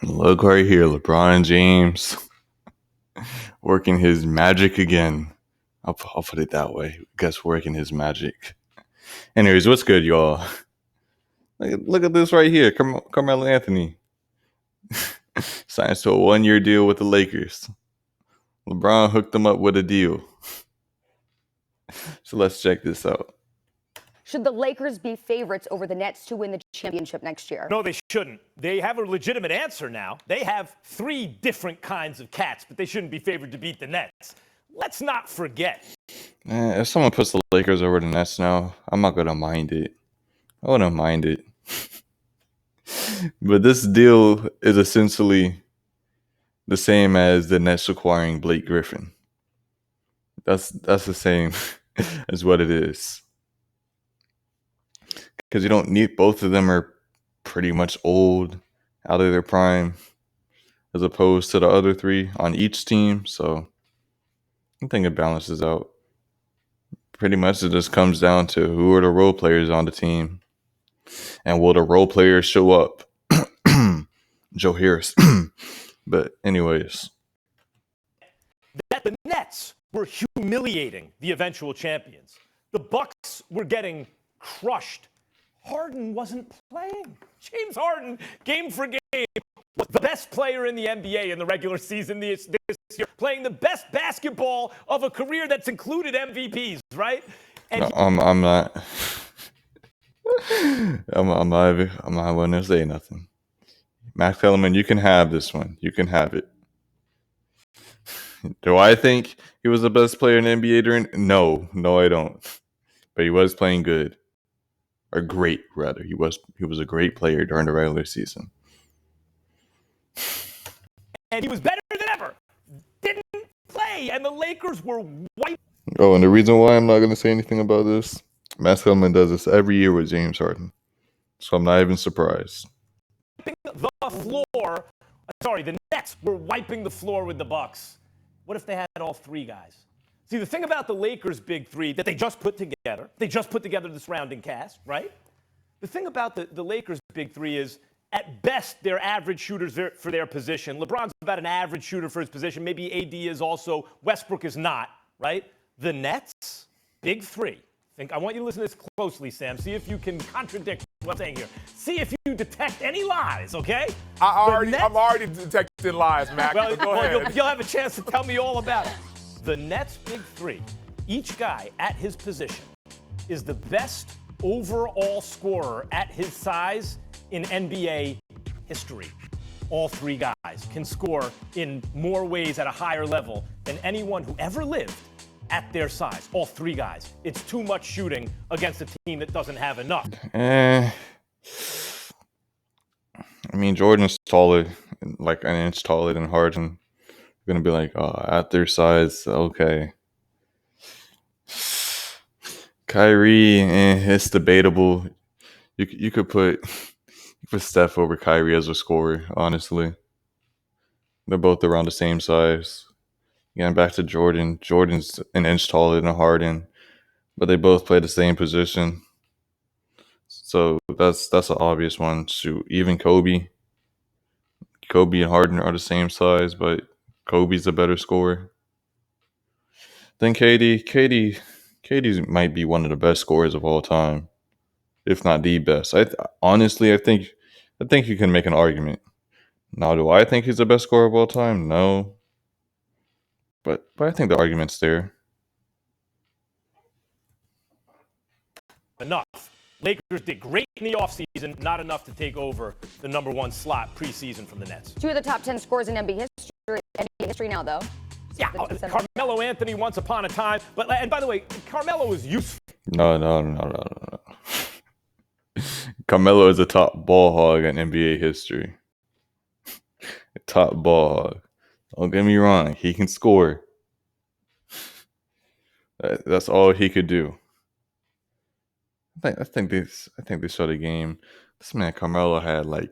Look right here, LeBron James working his magic again. I'll put it that way. Guess working his magic. Anyways, what's good, y'all? Look at this right here. Carmelo Anthony signs to a 1-year deal with the Lakers. LeBron hooked him up with a deal. So let's check this out. Should the Lakers be favorites over the Nets to win the championship next year? No, they shouldn't. They have a legitimate answer now. They have 3 different kinds of cats, but they shouldn't be favored to beat the Nets. Let's not forget. If someone puts the Lakers over the Nets now, I'm not going to mind it. I wouldn't mind it. But this deal is essentially the same as the Nets acquiring Blake Griffin. That's the same as what it is. Because you don't need, both of them are pretty much old, out of their prime, as opposed to the other 3 on each team. So I think it balances out. Pretty much it just comes down to who are the role players on the team. And will the role players show up? Joe Harris. But anyways. That the Nets were humiliating the eventual champions. The Bucks were getting crushed. Harden wasn't playing. James Harden, game for game, was the best player in the NBA in the regular season this year, playing the best basketball of a career that's included MVPs, right? And I'm not. I'm not going to say nothing. Max Kellerman, you can have this one. You can have it. Do I think he was the best player in the NBA during? No, I don't. But he was playing good. Or great, rather. He was a great player during the regular season. And he was better than ever. Didn't play, and the Lakers were white. Oh, and the reason why I'm not going to say anything about this, Max Kellerman does this every year with James Harden. So I'm not even surprised. The Nets were wiping the floor with the Bucks. What if they had all 3 guys? See, the thing about the Lakers' big 3 that they just put together the surrounding cast, right? The thing about the Lakers' big 3 is, at best, they're average shooters for their position. LeBron's about an average shooter for his position. Maybe AD is also. Westbrook is not, right? The Nets, big 3. I want you to listen to this closely, Sam. See if you can contradict what I'm saying here. See if you detect any lies, okay? I'm already detecting lies, Mac. Well, Go ahead. you'll have a chance to tell me all about it. The Nets' big 3, each guy at his position, is the best overall scorer at his size in NBA history. All 3 guys can score in more ways at a higher level than anyone who ever lived at their size. All 3 guys. It's too much shooting against a team that doesn't have enough. I mean, Jordan's taller, like an inch taller than Harden. You're going to be like, oh, at their size, okay. Kyrie, it's debatable. You could put Steph over Kyrie as a scorer, honestly. They're both around the same size. Again, back to Jordan. Jordan's an inch taller than Harden, but they both play the same position. So that's an obvious one. Shoot, even Kobe and Harden are the same size, but Kobe's a better scorer. Then KD might be one of the best scorers of all time, if not the best. Honestly, I think you can make an argument. Now, do I think he's the best scorer of all time? No. But I think the argument's there. Enough. Lakers did great in the offseason, not enough to take over the number 1 slot preseason from the Nets. 2 of the top 10 scorers in NBA history now, though. Yeah, Carmelo Anthony once upon a time. And by the way, Carmelo was useful. No. Carmelo is a top ball hog in NBA history. A top ball hog. Don't get me wrong. He can score. That's all he could do. I think they showed a game. This man Carmelo had like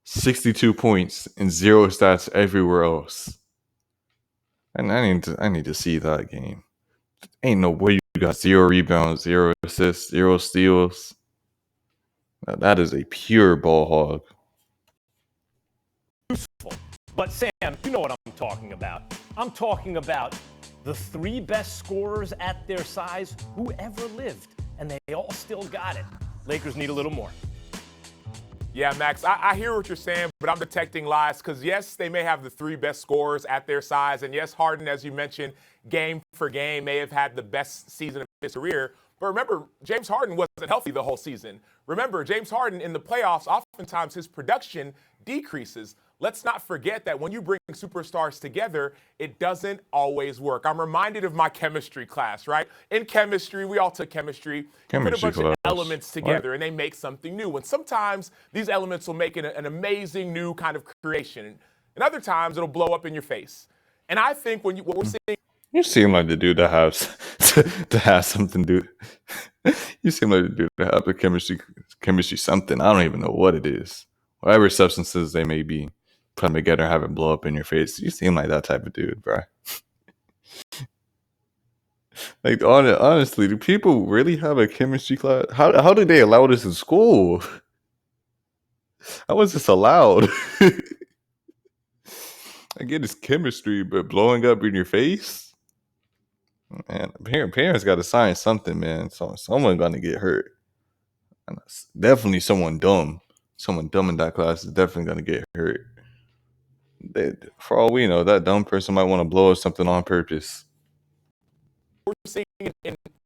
62 points and 0 stats everywhere else. And I need to see that game. Ain't no way you got 0 rebounds, 0 assists, 0 steals. That is a pure ball hog. But Sam, you know what I'm talking about. I'm talking about the 3 best scorers at their size who ever lived, and they all still got it. Lakers need a little more. Yeah, Max, I hear what you're saying, but I'm detecting lies because, yes, they may have the 3 best scorers at their size. And, yes, Harden, as you mentioned, game for game, may have had the best season of his career. But remember, James Harden wasn't healthy the whole season. Remember, James Harden in the playoffs, oftentimes his production decreases. Let's not forget that when you bring superstars together, it doesn't always work. I'm reminded of my chemistry class, right? In chemistry, we all took chemistry. You put a bunch of elements together and they make something new. And sometimes these elements will make an amazing new kind of creation. And other times it'll blow up in your face. And I think what we're seeing. You seem like the dude that has to have something to do. You seem like the dude that have a chemistry something. I don't even know what it is. Whatever substances they may be, put them together and have it blow up in your face. You seem like that type of dude, bro. Like, honestly, do people really have a chemistry class? How did they allow this in school? How was this allowed? I get it's chemistry, but blowing up in your face? Man, parents got to sign something, man. So someone gonna get hurt. And definitely someone dumb. Someone dumb in that class is definitely gonna get hurt. For all we know, that dumb person might want to blow up something on purpose. We're seeing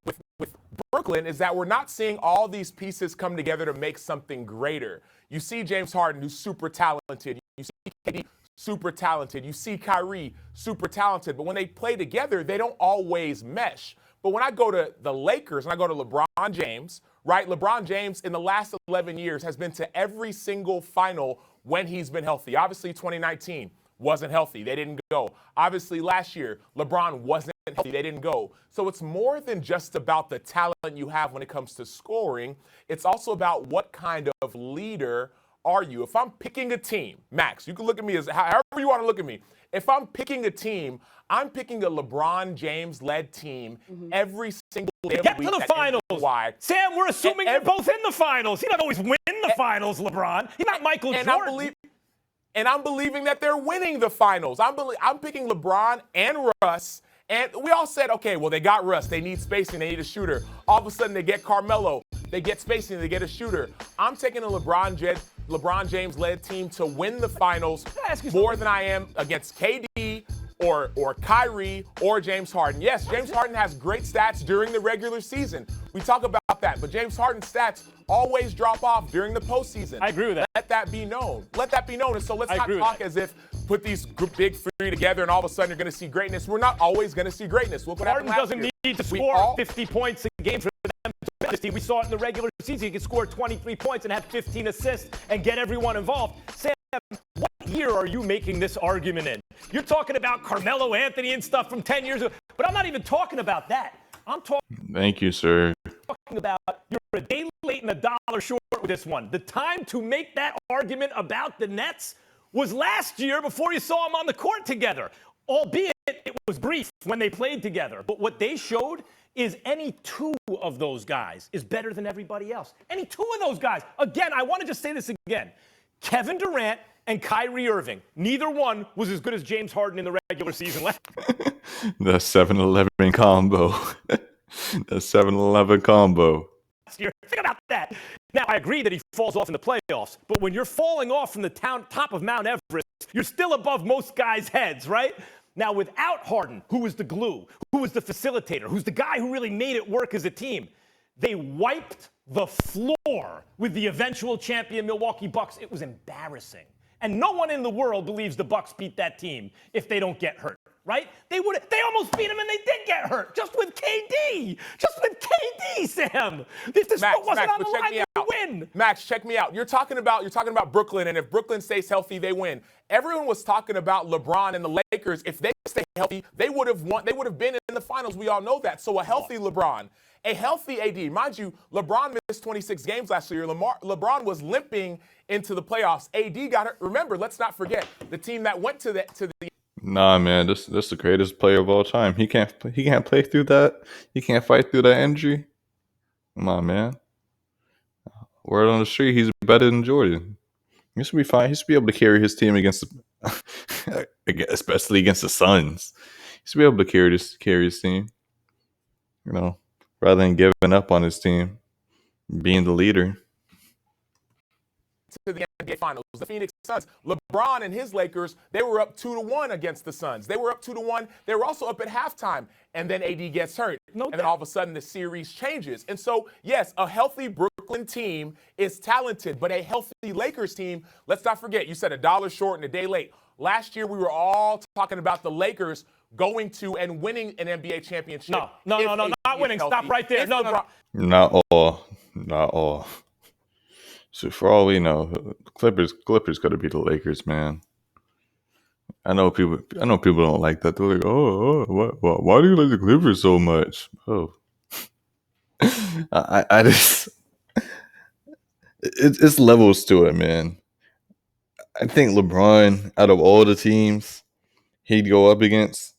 with Brooklyn is that we're not seeing all these pieces come together to make something greater. You see James Harden, who's super talented. You see KD, super talented. You see Kyrie, super talented. But when they play together, they don't always mesh. But when I go to the Lakers and I go to LeBron James, right? LeBron James in the last 11 years has been to every single final when he's been healthy. Obviously, 2019 wasn't healthy. They didn't go. Obviously, last year, LeBron wasn't healthy. They didn't go. So it's more than just about the talent you have when it comes to scoring. It's also about what kind of leader are you. If I'm picking a team, Max, you can look at me as however you want to look at me. If I'm picking a team, I'm picking a LeBron James-led team every single day of the week. Get to the finals. Why? Sam, we're assuming they're both in the finals. He doesn't always win the finals, LeBron. He's not Michael Jordan. I'm believing that they're winning the finals. I'm picking LeBron and Russ. And we all said, okay, well, they got Russ. They need spacing. They need a shooter. All of a sudden, they get Carmelo. They get spacing. They get a shooter. I'm taking a LeBron James-led team to win the finals more than I am against KD or Kyrie or James Harden. Yes, James Harden has great stats during the regular season. We talk about that. But James Harden's stats always drop off during the postseason. I agree with that. Let that be known. Let that be known. And so let's not talk as if put these big 3 together and all of a sudden you're going to see greatness. We're not always going to see greatness. Look what Harden happened doesn't last year. need to score 50 points a game for them to win this team. We saw it in the regular season. He could score 23 points and have 15 assists and get everyone involved. Sam, what year are you making this argument in? You're talking about Carmelo Anthony and stuff from 10 years ago, but I'm not even talking about that. I'm talking. Thank you, sir. About you're a day late and a dollar short with this one. The time to make that argument about the Nets was last year before you saw them on the court together, albeit it was brief when they played together. But what they showed is any 2 of those guys is better than everybody else. Any 2 of those guys. Again, I want to just say this again. Kevin Durant and Kyrie Irving, neither one was as good as James Harden in the regular season. The 7-Eleven combo. The 7-Eleven combo. Think about that. Now, I agree that he falls off in the playoffs, but when you're falling off from the top of Mount Everest, you're still above most guys' heads, right? Now, without Harden, who was the glue, who was the facilitator, who's the guy who really made it work as a team, they wiped the floor with the eventual champion Milwaukee Bucks. It was embarrassing. And no one in the world believes the Bucks beat that team if they don't get hurt. Right? They almost beat him and they did get hurt. Just with KD. Just with KD, Sam. If this wasn't on the line, they would win. Max, check me out. You're talking about Brooklyn, and if Brooklyn stays healthy, they win. Everyone was talking about LeBron and the Lakers. If they stay healthy, they would have won. They would have been in the finals. We all know that. So a healthy LeBron, a healthy AD. Mind you, LeBron missed 26 games last year. LeBron was limping into the playoffs. AD got hurt. Remember, let's not forget the team that went to the. Nah, man, this the greatest player of all time. He can't play through that. He can't fight through that injury. Come on, man. Word on the street, he's better than Jordan. He should be fine. He should be able to carry his team against especially against the Suns. He should be able to carry his team, you know, rather than giving up on his team, being the leader. To the NBA Finals, the Phoenix Suns. LeBron and his Lakers, they were up 2-1 against the Suns. They were up 2-1. They were also up at halftime, and then AD gets hurt. And then all of a sudden, the series changes. And so, yes, a healthy Brooklyn team is talented, but a healthy Lakers team, let's not forget, you said $1 short and a day late. Last year, we were all talking about the Lakers going to and winning an NBA championship. No, not winning. Healthy. Stop right there. No. Not all. So for all we know, Clippers got to be the Lakers, man. I know people don't like that. They're like, why do you like the Clippers so much? Oh, I just it's levels to it, man. I think LeBron, out of all the teams he'd go up against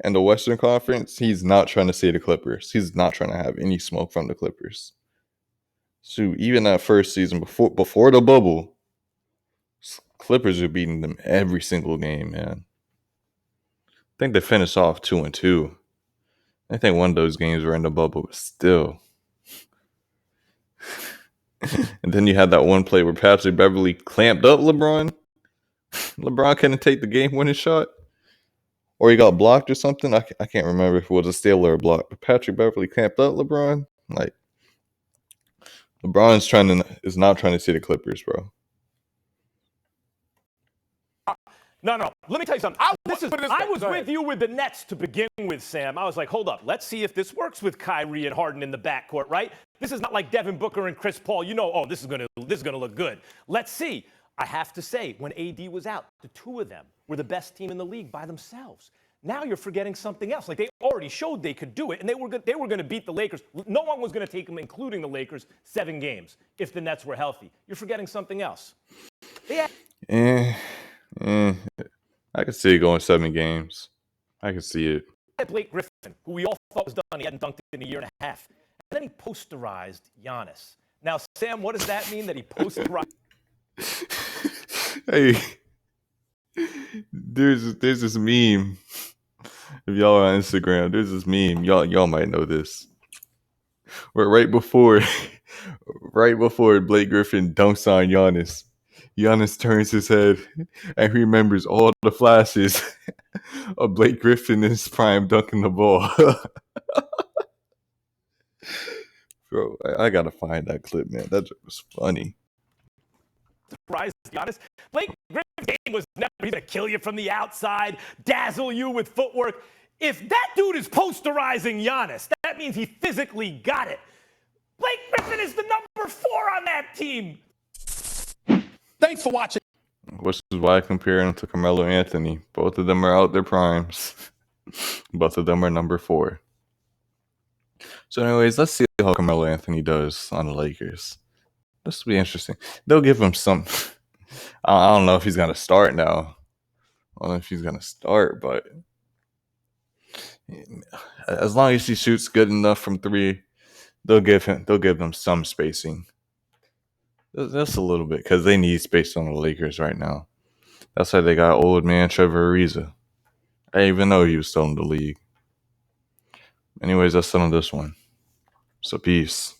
in the Western Conference, he's not trying to see the Clippers. He's not trying to have any smoke from the Clippers. So even that first season before the bubble, Clippers are beating them every single game, man. I think they finished off 2-2. I think one of those games were in the bubble, but still. And then you had that one play where Patrick Beverly clamped up LeBron. LeBron couldn't take the game-winning shot. Or he got blocked or something. I can't remember if it was a steal or a block. But Patrick Beverly clamped up LeBron. Like, LeBron is not trying to see the Clippers, bro. No. Let me tell you something. I was with you with the Nets to begin with, Sam. I was like, hold up. Let's see if this works with Kyrie and Harden in the backcourt, right? This is not like Devin Booker and Chris Paul. You know, this is gonna look good. Let's see. I have to say, when AD was out, the two of them were the best team in the league by themselves. Now you're forgetting something else. Like, they already showed they could do it, and they were going to beat the Lakers. No one was going to take them, including the Lakers, 7 games if the Nets were healthy. You're forgetting something else. I can see it going 7 games. I can see it. Blake Griffin, who we all thought was done, he hadn't dunked in a year and a half. And then he posterized Giannis. Now, Sam, what does that mean that he posterized? Hey, there's this meme. If y'all are on Instagram, there's this meme. Y'all might know this. Where right before Blake Griffin dunks on Giannis turns his head and he remembers all the flashes of Blake Griffin in his prime dunking the ball. Bro, I gotta find that clip, man. That was funny. Surprise, Giannis. Blake Griffin's game was never he's gonna kill you from the outside, dazzle you with footwork. If that dude is posterizing Giannis, that means he physically got it. Blake Griffin is the number 4 on that team. Thanks for watching. Which is why I compare him to Carmelo Anthony. Both of them are out their primes. Both of them are number 4. So anyways, let's see how Carmelo Anthony does on the Lakers. This will be interesting. They'll give him some. I don't know if he's gonna start now. I don't know if he's gonna start, but as long as he shoots good enough from 3, they'll give them some spacing. Just a little bit, because they need space on the Lakers right now. That's why they got old man Trevor Ariza. I didn't even know he was still in the league. Anyways, that's some of this one. So peace.